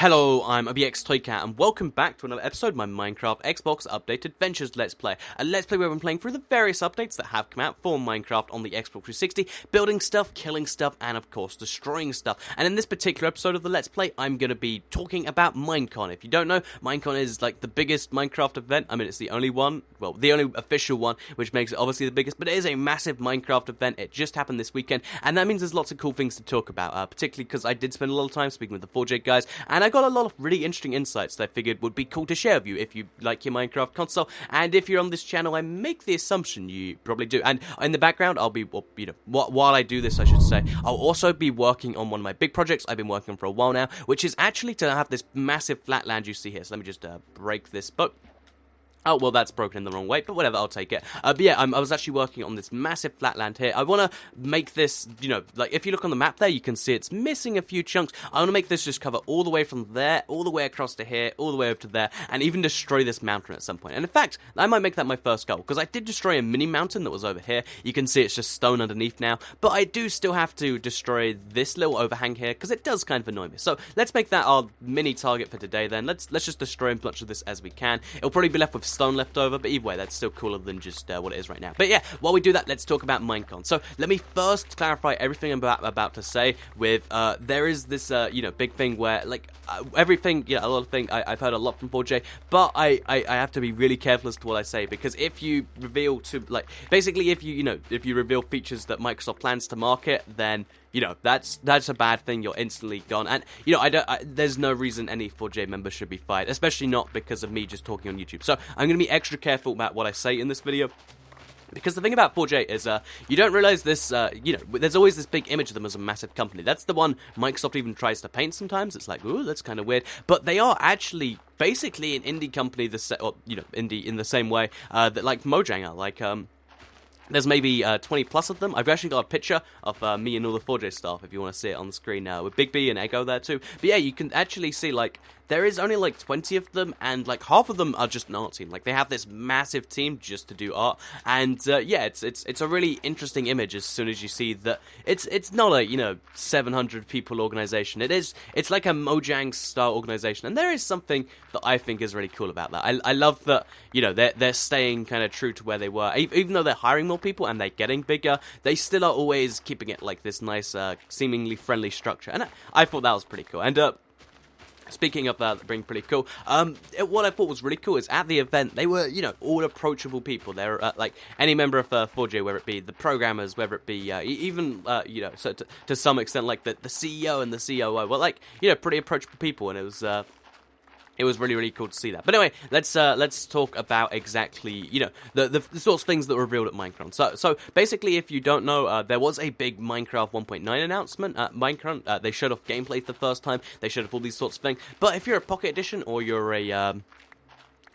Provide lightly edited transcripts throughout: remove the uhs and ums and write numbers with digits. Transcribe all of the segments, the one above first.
Hello, I'm OBXToyCat, and welcome back to another episode of my Minecraft Xbox Update Adventures Let's Play. A Let's Play where I'm playing through the various updates that have come out for Minecraft on the Xbox 360, building stuff, killing stuff, and of course destroying stuff. And in this particular episode of the Let's Play, I'm going to be talking about Minecon. If you don't know, Minecon is like the biggest Minecraft event. I mean, it's the only one, well, the only official one, which makes it obviously the biggest, but it is a massive Minecraft event. It just happened this weekend, and that means there's lots of cool things to talk about, particularly because I did spend a lot of time speaking with the 4J guys, and I got a lot of really interesting insights that I figured would be cool to share with you if you like your Minecraft console, and if you're on this channel, I make the assumption you probably do. And in the background, I'll be, well, you know, while I do this, I should say, I'll also be working on one of my big projects I've been working on for a while now, which is actually to have this massive flat land you see here. So let me just break this book. Oh, well, that's broken in the wrong way, but whatever, I'll take it. But yeah, I was actually working on this massive flatland here. I want to make this, you know, like, if you look on the map there, you can see it's missing a few chunks. I want to make this just cover all the way from there, all the way across to here, all the way over to there, and even destroy this mountain at some point. And in fact, I might make that my first goal, because I did destroy a mini mountain that was over here. You can see it's just stone underneath now, but I do still have to destroy this little overhang here, because it does kind of annoy me. So let's make that our mini target for today then. Let's just destroy as much of this as we can. It'll probably be left with stone left over, but either way, that's still cooler than just what it is right now. But yeah, while we do that, let's talk about Minecon. So let me first clarify everything I'm about to say with, there is this, you know, big thing where, like, everything, you know, a lot of things, I've heard a lot from 4J, but I have to be really careful as to what I say, because if you reveal to, like, basically if you reveal features that Microsoft plans to market, then, you know, that's a bad thing. You're instantly gone. And, you know, there's no reason any 4J member should be fired, especially not because of me just talking on YouTube. So I'm going to be extra careful about what I say in this video. Because the thing about 4J is, you don't realize this, you know, there's always this big image of them as a massive company. That's the one Microsoft even tries to paint sometimes. It's like, ooh, that's kind of weird. But they are actually basically an indie company, or, you know, indie in the same way that, like, Mojang are. Like, there's maybe 20 plus of them. I've actually got a picture of me and all the 4J staff, if you want to see it on the screen now, with Big B and Ego there too. But yeah, you can actually see, like, there is only like 20 of them, and like half of them are just an art team. Like, they have this massive team just to do art, and yeah, it's a really interesting image as soon as you see that it's not a, you know, 700 people organization. It's like a Mojang style organization, and there is something that I think is really cool about that. I love that, you know, they're staying kind of true to where they were, even though they're hiring more people and they're getting bigger. They still are always keeping it like this nice, seemingly friendly structure, and I thought that was pretty cool. And speaking of being pretty cool, what I thought was really cool is at the event, they were, you know, all approachable people. They're like any member of 4J, whether it be the programmers, whether it be even, you know, so to some extent, like the CEO and the COO, well, like, you know, pretty approachable people, and it was really, really cool to see that. But anyway, let's talk about exactly, you know, the sorts of things that were revealed at Minecon. So basically, if you don't know, there was a big Minecraft 1.9 announcement at Minecon. They showed off gameplay for the first time. They showed off all these sorts of things. But if you're a Pocket Edition, or you're a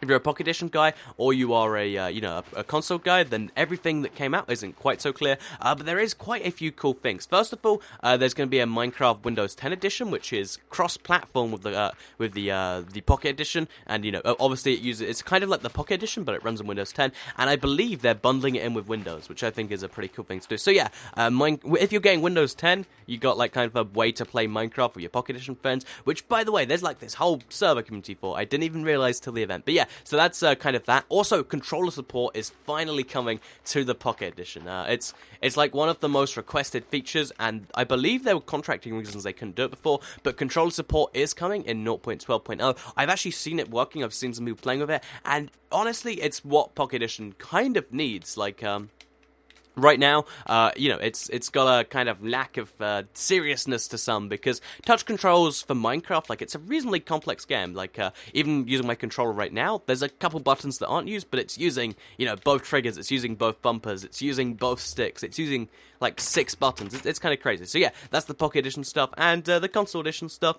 if you're a Pocket Edition guy, or you are a, you know, a console guy, then everything that came out isn't quite so clear, but there is quite a few cool things. First of all, there's going to be a Minecraft Windows 10 edition, which is cross-platform with the Pocket Edition, and, you know, obviously it's kind of like the Pocket Edition, but it runs on Windows 10, and I believe they're bundling it in with Windows, which I think is a pretty cool thing to do. So yeah, if you're getting Windows 10, you got like kind of a way to play Minecraft with your Pocket Edition friends, which, by the way, there's like this whole server community for. I didn't even realize till the event, but yeah. So that's kind of that. Also, controller support is finally coming to the Pocket Edition. It's like one of the most requested features, and I believe there were contracting reasons they couldn't do it before, but controller support is coming in 0.12.0. I've actually seen it working. I've seen some people playing with it, and honestly, it's what Pocket Edition kind of needs. Like, right now, you know, it's got a kind of lack of seriousness to some, because touch controls for Minecraft, like, it's a reasonably complex game. Like, even using my controller right now, there's a couple buttons that aren't used, but it's using, you know, both triggers, it's using both bumpers, it's using both sticks, it's using, like, 6 buttons. It's kind of crazy. So yeah, that's the Pocket Edition stuff, and the Console Edition stuff.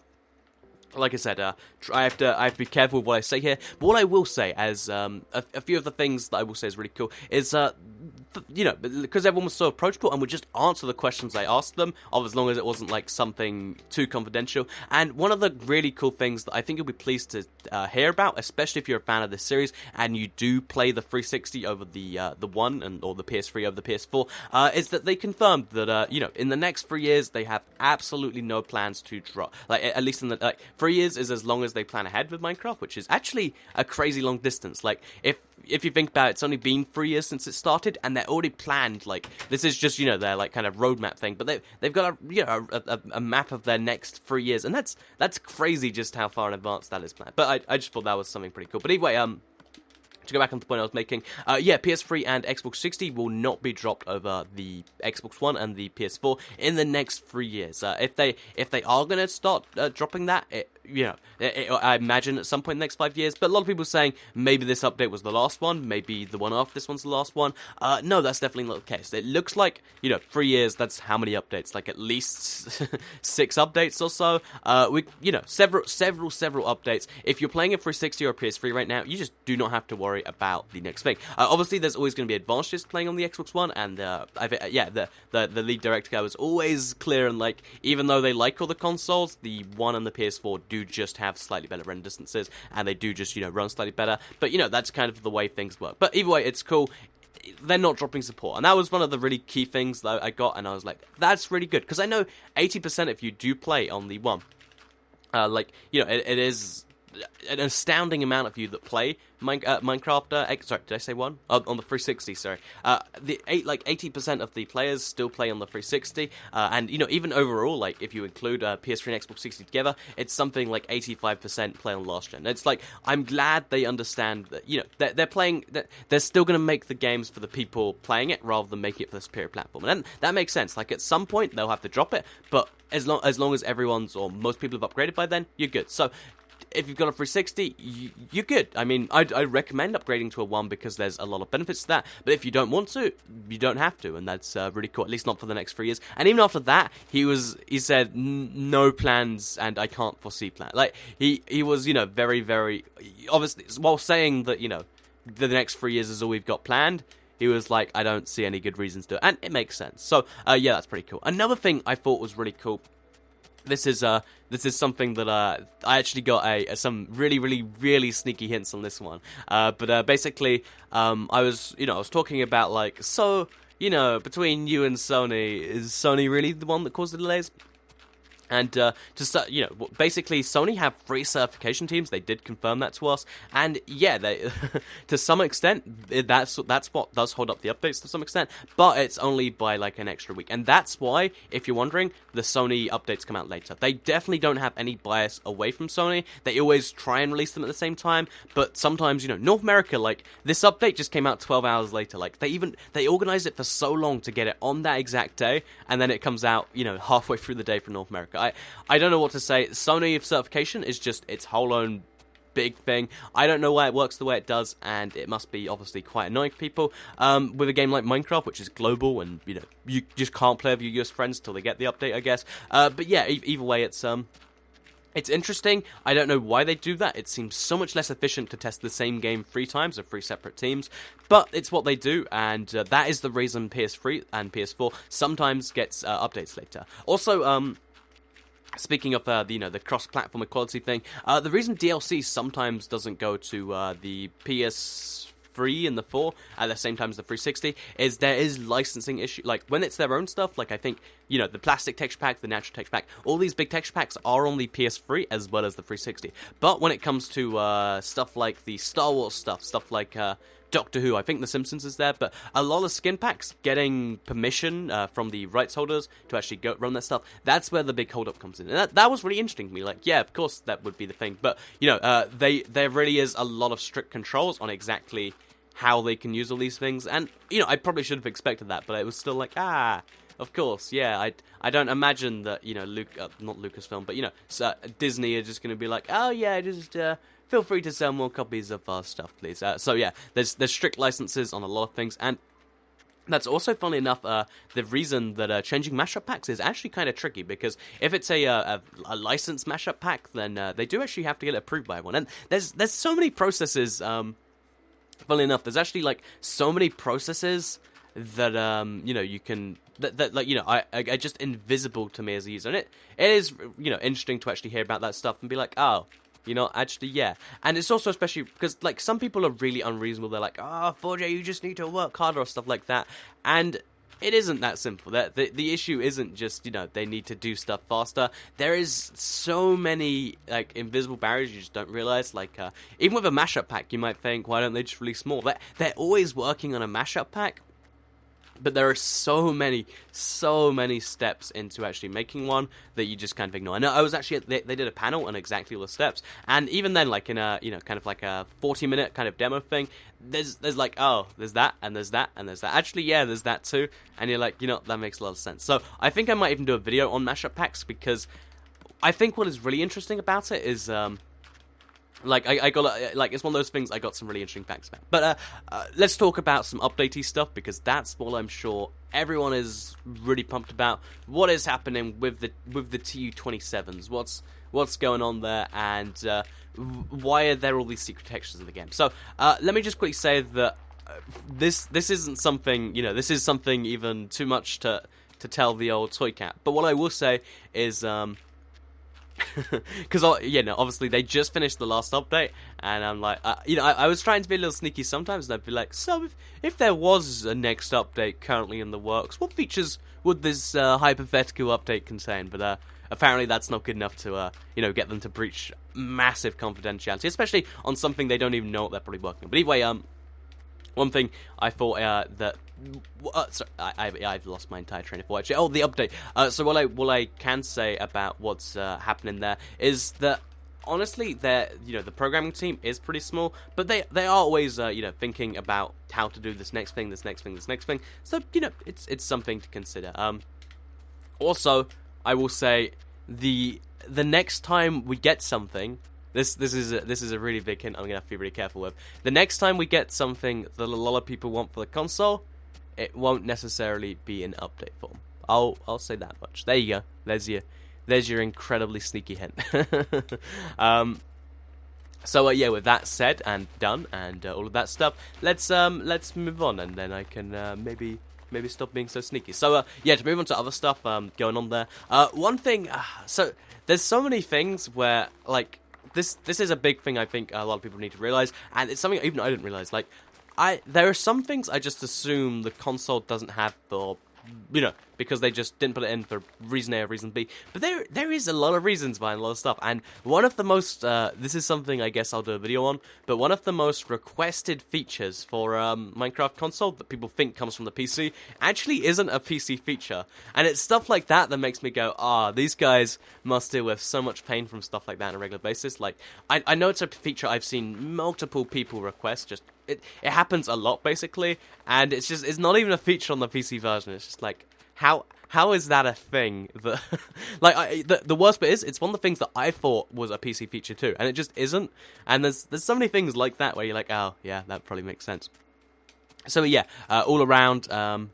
Like I said, I have to be careful with what I say here, but what I will say, as a few of the things that I will say is really cool, is you know, because everyone was so approachable and would just answer the questions I asked them, of as long as it wasn't like something too confidential. And one of the really cool things that I think you'll be pleased to hear about, especially if you're a fan of this series and you do play the 360 over the One or the PS3 over the PS4, is that they confirmed that you know, in the next 3 years they have absolutely no plans to drop. Like, at least in the 3 years is as long as they plan ahead with Minecraft, which is actually a crazy long distance. Like, if you think about it, it's only been 3 years since it started, and they're already planned. Like, this is just, you know, their like kind of roadmap thing. But they've got a map of their next 3 years, and that's crazy just how far in advance that is planned. But I just thought that was something pretty cool. But anyway, to go back on the point I was making, yeah, PS3 and Xbox 60 will not be dropped over the Xbox One and the PS4 in the next 3 years. If they are going to start dropping that, I imagine at some point in the next 5 years. But a lot of people are saying maybe this update was the last one, maybe the one after this one's the last one. No, that's definitely not the case. It looks like, 3 years, that's how many updates? Like at least 6 updates or so. Several updates. If you're playing a 360 or a PS3 right now, you just do not have to worry about the next thing. Obviously, there's always going to be advantages playing on the Xbox One, and the lead director guy was always clear, and like, even though they like all the consoles, the One and the PS4 do just have slightly better render distances, and they do just, run slightly better. But, that's kind of the way things work. But either way, it's cool. They're not dropping support, and that was one of the really key things that I got, and I was like, that's really good, because I know 80% of you do play on the One. It is an astounding amount of you that play Minecraft. Sorry, did I say One? On the 360, sorry. 80% of the players still play on the 360, and even overall, like if you include PS3 and Xbox 60 together, it's something like 85% play on last gen. It's like, I'm glad they understand that they're playing. That they're still going to make the games for the people playing it rather than make it for the superior platform, and that makes sense. Like, at some point they'll have to drop it, but as long as everyone's or most people have upgraded by then, you're good. So if you've got a 360, you're good. I mean, I recommend upgrading to a One because there's a lot of benefits to that. But if you don't want to, you don't have to, and that's really cool. At least not for the next 3 years. And even after that, he said no plans, and I can't foresee plans. Like, he was very, very obviously, while saying that the next 3 years is all we've got planned. He was like, I don't see any good reasons to do it, and it makes sense. So yeah, that's pretty cool. Another thing I thought was really cool. This is something that I actually got some really, really, really sneaky hints on this one. But basically, I was talking about, like, so between you and Sony, is Sony really the one that caused the delays? And basically, Sony have 3 certification teams. They did confirm that to us, and yeah, they to some extent that's what does hold up the updates to some extent. But it's only by like an extra week, and that's why, if you're wondering, the Sony updates come out later. They definitely don't have any bias away from Sony. They always try and release them at the same time, but sometimes North America, like, this update just came out 12 hours later. Like, they organized it for so long to get it on that exact day, and then it comes out halfway through the day for North America. I don't know what to say. Sony certification is just its whole own big thing. I don't know why it works the way it does, and it must be obviously quite annoying for people. With a game like Minecraft, which is global, and you just can't play with your US friends till they get the update, I guess. But yeah, either way, it's interesting. I don't know why they do that. It seems so much less efficient to test the same game 3 times or 3 separate teams, but it's what they do, and that is the reason PS3 and PS4 sometimes gets updates later. Also, speaking of the cross-platform equality thing, the reason DLC sometimes doesn't go to the PS3 and the 4 at the same time as the 360 is there is licensing issue. Like, when it's their own stuff, like, I think the plastic texture pack, the natural texture pack, all these big texture packs are on the PS3 as well as the 360. But when it comes to stuff like the Star Wars stuff like Doctor Who, I think The Simpsons is there, but a lot of skin packs getting permission from the rights holders to actually go run that stuff, that's where the big holdup comes in. And that was really interesting to me. Like, yeah, of course that would be the thing, but there really is a lot of strict controls on exactly how they can use all these things, and I probably should have expected that, but it was still like, of course, yeah. I don't imagine that not Lucasfilm, but Disney are just going to be like, oh yeah, just feel free to sell more copies of our stuff, please. So yeah, there's strict licenses on a lot of things, and that's also, funnily enough, the reason that changing mashup packs is actually kind of tricky, because if it's a licensed mashup pack, then they do actually have to get it approved by one, and there's so many processes. Funnily enough, there's actually like so many processes that you know, you can that like, you know, I just invisible to me as a user, and it is, you know, interesting to actually hear about that stuff and be like, oh, you know, actually, yeah. And it's also especially because, like, some people are really unreasonable. They're like, oh, 4J, you just need to work harder or stuff like that. And it isn't that simple. The issue isn't just, you know, they need to do stuff faster. There is so many, like, invisible barriers you just don't realize. Like, even with a mashup pack, you might think, why don't they just release more? They're always working on a mashup pack. But there are so many steps into actually making one that you just kind of ignore. I know I was actually they did a panel on exactly all the steps, and even then, like in a, you know, kind of like a 40-minute kind of demo thing, there's like, oh, there's that and there's that and there's that. Actually, yeah, there's that too, and you're like, you know, that makes a lot of sense. So I think I might even do a video on mashup packs, because I think what is really interesting about it is like, I got, like, it's one of those things I got some really interesting facts about. But, let's talk about some updatey stuff, because that's what I'm sure everyone is really pumped about. What is happening with the TU27s? What's going on there, and, why are there all these secret textures in the game? So, let me just quickly say that, this isn't something, you know, this is something even too much to tell the old toy cat. But what I will say is, because, yeah, no, obviously they just finished the last update, and I'm like, you know, I was trying to be a little sneaky sometimes, and I'd be like, so if there was a next update currently in the works, what features would this hypothetical update contain? But apparently that's not good enough to, you know, get them to breach massive confidentiality, especially on something they don't even know what they're probably working on. But anyway, one thing I thought that sorry, I've lost my entire train of thought. Actually, oh, the update. So what I can say about what's happening there is that, honestly, you know, the programming team is pretty small, but they are always you know, thinking about how to do this next thing. So, you know, it's something to consider. Also, I will say the next time we get something. This is a really big hint I'm gonna have to be really careful with. The next time we get something that a lot of people want for the console, it won't necessarily be in update form. I'll say that much. There you go. There's your incredibly sneaky hint. So yeah, with that said and done and all of that stuff, let's move on, and then I can maybe stop being so sneaky. So yeah, to move on to other stuff going on there. One thing, so there's so many things where, like, this is a big thing I think a lot of people need to realize, and it's something even I didn't realize. Like, there are some things I just assume the console doesn't have for, you know, because they just didn't put it in for reason A or reason B. But there is a lot of reasons behind a lot of stuff, and one of the most, this is something I guess I'll do a video on, but one of the most requested features for Minecraft console that people think comes from the PC actually isn't a PC feature. And it's stuff like that that makes me go, these guys must deal with so much pain from stuff like that on a regular basis. Like, I know it's a feature I've seen multiple people request, just, it happens a lot, basically, and it's not even a feature on the PC version. It's just like, how is that a thing? That, like, the worst bit is, it's one of the things that I thought was a PC feature too, and it just isn't. And there's so many things like that where you're like, oh yeah, that probably makes sense. So yeah, all around, I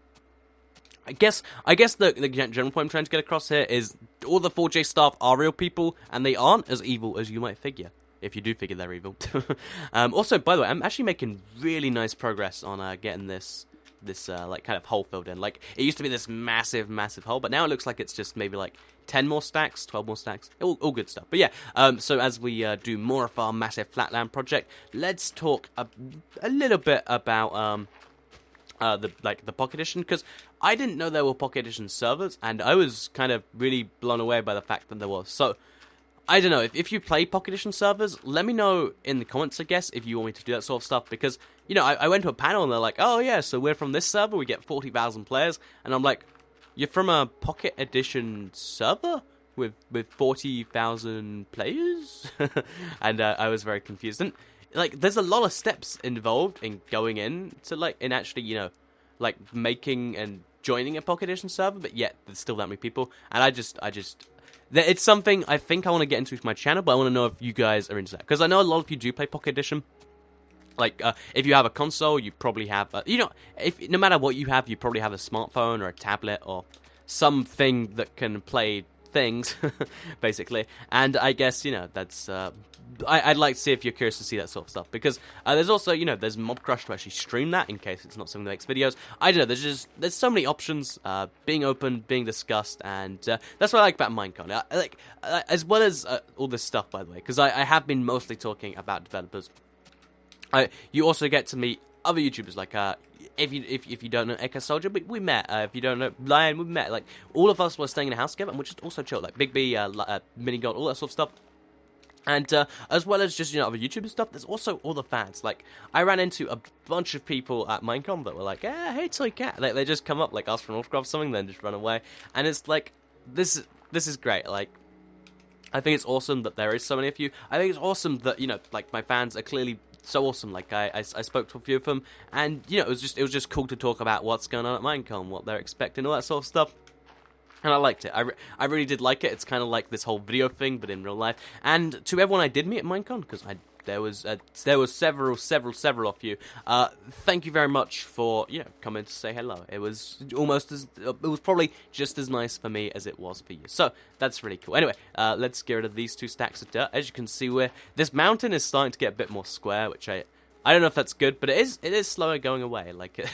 guess the general point I'm trying to get across here is all the 4J staff are real people, and they aren't as evil as you might figure. If you do figure they're evil. Also, by the way, I'm actually making really nice progress on getting this like kind of hole filled in. Like, it used to be this massive hole, but now it looks like it's just maybe like 10 more stacks, 12 more stacks, all good stuff. But yeah, so as we do more of our massive flatland project, let's talk a little bit about the Pocket Edition, because I didn't know there were Pocket Edition servers, and I was kind of really blown away by the fact that there was. So I don't know, if you play Pocket Edition servers, let me know in the comments, I guess, if you want me to do that sort of stuff, because, you know, I went to a panel and they're like, oh yeah, so we're from this server, we get 40,000 players, and I'm like, you're from a Pocket Edition server with 40,000 players? And I was very confused, and, like, there's a lot of steps involved in going in to, like, in actually, you know, like, making and joining a Pocket Edition server, but yet there's still that many people, and I just it's something I think I want to get into with my channel, but I want to know if you guys are into that. Because I know a lot of you do play Pocket Edition. Like, if you have a console, you probably have, you know, no matter what you have, you probably have a smartphone or a tablet or something that can play things, basically. And I guess, you know, that's I'd like to see if you're curious to see that sort of stuff, because there's also, there's Mob Crush to actually stream that in case it's not something that makes videos. I don't know, there's so many options being open, being discussed, and that's what I like about Minecon. As well as all this stuff, by the way, because I have been mostly talking about developers. You also get to meet other YouTubers, like if you don't know Echo Soldier, we met. If you don't know Lion, we met. Like, all of us were staying in a house together, and we're just also chill. Like Big B, Mini God, all that sort of stuff. And as well as just, other YouTuber stuff, there's also all the fans. Like, I ran into a bunch of people at Minecon that were like, hey, Toy Cat. Like, they just come up, like, ask for an autograph or something, then just run away. And it's like, this is great. Like, I think it's awesome that there is so many of you. I think it's awesome that, like, my fans are clearly so awesome. Like, I spoke to a few of them, and, it was just cool to talk about what's going on at Minecon, what they're expecting, all that sort of stuff. And I liked it. I really did like it. It's kind of like this whole video thing, but in real life. And to everyone I did meet at Minecon, because there was several of you. Thank you very much for coming to say hello. It was probably just as nice for me as it was for you. So that's really cool. Anyway, let's get rid of these 2 stacks of dirt. As you can see, this mountain is starting to get a bit more square, which I don't know if that's good, but it is slower going away. Like,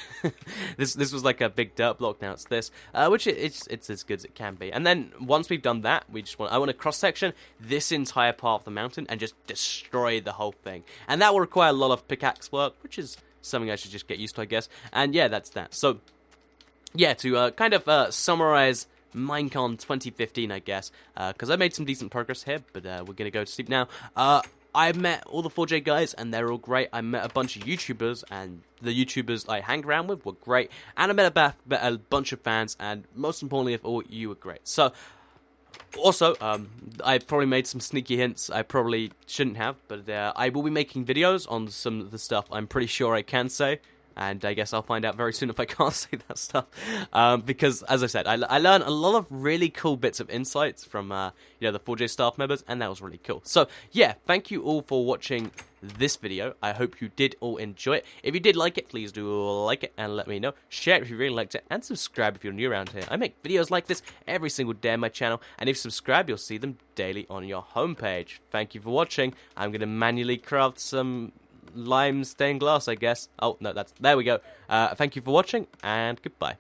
this was like a big dirt block, now it's this, which it's as good as it can be. And then once we've done that, I want to cross section this entire part of the mountain and just destroy the whole thing. And that will require a lot of pickaxe work, which is something I should just get used to, I guess. And yeah, that's that. So yeah, to kind of summarize Minecon 2015, I guess, because I made some decent progress here, but we're gonna go to sleep now. I met all the 4J guys, and they're all great. I met a bunch of YouTubers, and the YouTubers I hang around with were great. And I met a bunch of fans, and most importantly of all, you were great. So, also, I probably made some sneaky hints I probably shouldn't have, but I will be making videos on some of the stuff I'm pretty sure I can say. And I guess I'll find out very soon if I can't say that stuff. Because, as I said, I learned a lot of really cool bits of insights from, the 4J staff members, and that was really cool. So, yeah, thank you all for watching this video. I hope you did all enjoy it. If you did like it, please do like it and let me know. Share it if you really liked it, and subscribe if you're new around here. I make videos like this every single day on my channel, and if you subscribe, you'll see them daily on your homepage. Thank you for watching. I'm going to manually craft some lime stained glass, I guess. Oh, no, there we go. Thank you for watching, and goodbye.